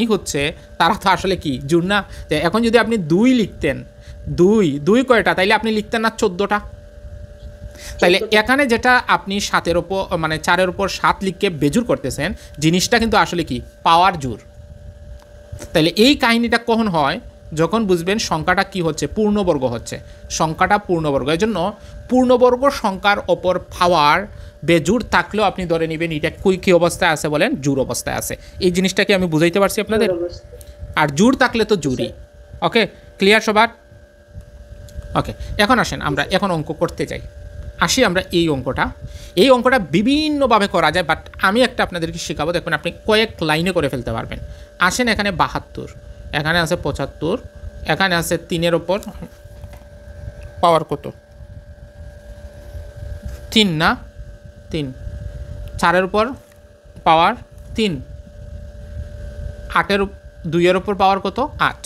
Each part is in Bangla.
হচ্ছে তারা তো আসলে কি জোড় না। যে এখন যদি আপনি 2 লিখতেন, 2 কয়টা, তাইলে আপনি লিখতেন না 14টা। তাইলে এখানে যেটা আপনি 7-এর উপর মানে 4-এর উপর 7 লিখকে বেজুর করতেছেন, জিনিসটা কিন্তু আসলে কি পাওয়ার জোর। তাইলে এই কাহিনীটা কখন হয়? যখন বুঝবেন সংখ্যাটা কি হচ্ছে, পূর্ণবর্গ হচ্ছে, সংখ্যাটা পূর্ণবর্গ। এই জন্য পূর্ণবর্গ সংখ্যার ওপর পাওয়ার বেজুর থাকলেও আপনি ধরে নেবেন এটা কী অবস্থায় আছে বলেন, জোর অবস্থায় আছে। এই জিনিসটাকে আমি বুঝাইতে পারছি আপনাদের? আর জোর থাকলে তো জুরি। ওকে, ক্লিয়ার সবার? ওকে, এখন আসেন আমরা এখন অঙ্ক করতে যাই। আসি আমরা এই অঙ্কটা বিভিন্নভাবে করা যায়, বাট আমি একটা আপনাদেরকে শেখাবো, দেখবেন আপনি কয়েক লাইনে করে ফেলতে পারবেন। আসেন এখানে 72, এখানে আছে 75, এখানে আছে 3-এর ওপর পাওয়ার কত, 3 না 3, 4-এর উপর পাওয়ার 3, 8-এর 2-এর উপর পাওয়ার কত 8,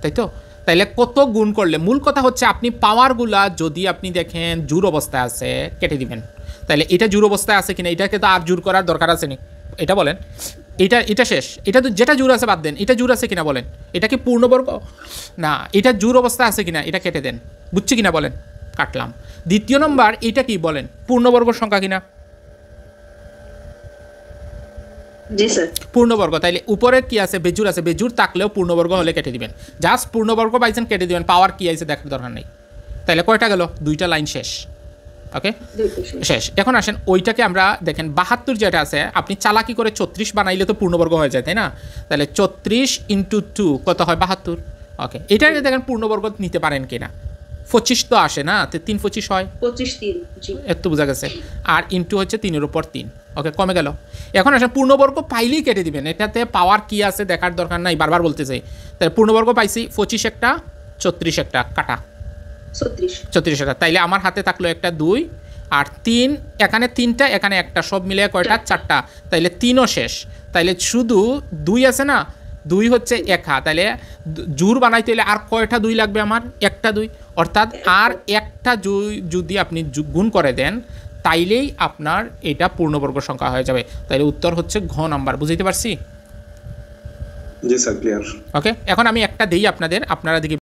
তাই তো? তাইলে কত গুণ করলে, মূল কথা হচ্ছে আপনি পাওয়ারগুলা যদি আপনি দেখেন জোর অবস্থায় আছে কেটে দিবেন। তাইলে এটা জোর অবস্থায় আছে কিনা, এটাকে তো আর জোর করার দরকার আছে নি, এটা বলেন। এটা শেষ, এটা তো যেটা জোর আছে বাদ দেন, এটা জোর আছে কিনা বলেন। এটা কি পূর্ণবর্গ না, এটা জোর অবস্থা আছে কিনা এটা কেটে দেন, বুঝছি কিনা বলেন, কাটলাম। দ্বিতীয় নম্বর, এটা কি বলেন পূর্ণবর্গ সংখ্যা কিনা, পূর্ণবর্গ। তাইলে উপরে কি আছে, বেজুর আছে, বেজুর থাকলেও পূর্ণবর্গ হলে কেটে দিবেন। জাস্ট পূর্ণবর্গ পাইছেন কেটে দিবেন, পাওয়ার কি আছে দেখার দরকার নেই। তাইলে কয়টা গেল, 2টা লাইন শেষ। ওকে, শেষ। এখন আসেন ওইটাকে আমরা দেখেন 72 যেটা আছে, আপনি চালাকি করে 34 বানাইলে তো পূর্ণবর্গ হয়ে যায়, তাই না? তাহলে 34 × 2 কত হয়, 72। ওকে, এটাকে দেখেন পূর্ণবর্গ নিতে পারেন কিনা। 25 তো আসে না, 3 25 হয়, 25 একটু বোঝা গেছে। আর ইন্টু হচ্ছে 3-এর উপর 3। ওকে, কমে গেল। এখন আসলে পূর্ণবর্গ পাইলেই কেটে দিবেন, এটাতে পাওয়ার কি আছে দেখার দরকার নাই, বারবার বলতে চাই। তাহলে পূর্ণবর্গ পাইছি 25 একটা, 34 একটা, কাটা 34 একটা। তাইলে আমার হাতে থাকলো একটা 2 আর 3, এখানে 3টা, এখানে একটা, সব মিলে কয়টা 4টা। তাইলে 3ও শেষ। তাইলে শুধু 2 আছে না, 2 হচ্ছে একা। তাইলে জোর বানাইতে হলে আর কয়টা 2 লাগবে আমার, একটা 2, অর্থাৎ আর একটা 2 যদি আপনি গুণ করে দেন তাইলেই আপনার এটা পূর্ণবর্গ সংখ্যা হয়ে যাবে। তাইলে উত্তর হচ্ছে ঘ নাম্বার। বুঝতে পারছি? জি স্যার, ক্লিয়ার। ওকে, এখন আমি একটা দেই আপনাদের, আপনারা দিকে